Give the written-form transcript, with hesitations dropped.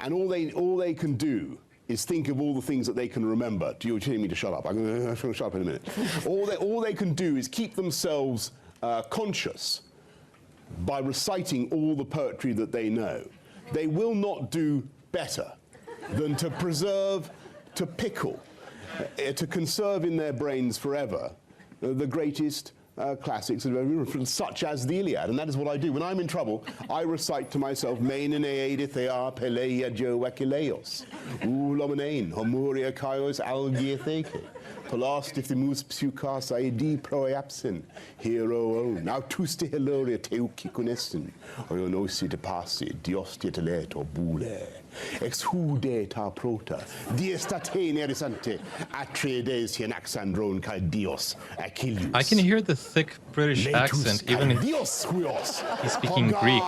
And all they can do is think of all the things that they can remember. You're telling me to shut up. I'm going to shut up in a minute. All they can do is keep themselves conscious by reciting all the poetry that they know. They will not do better than to preserve, to pickle, to conserve in their brains forever the greatest classics of every reference, such as the Iliad. And that is what I do. When I'm in trouble, I recite to myself, Mainen Eidithea Peleia Jo Akileos, Ulomanein, Homoria Kaios Algietheke, Polastifthemus Psukas Aedi Proiapsin, Hero, now Tuste Hiloria Teuki Kunesin, Oyonosi de Passi, Diostia Teleto Bule, Exhude ta prota, Diestatene Risante, Atreides Hianaxandron Kai Dios, Achilles. I can hear the thick British accent, even if he's speaking Greek.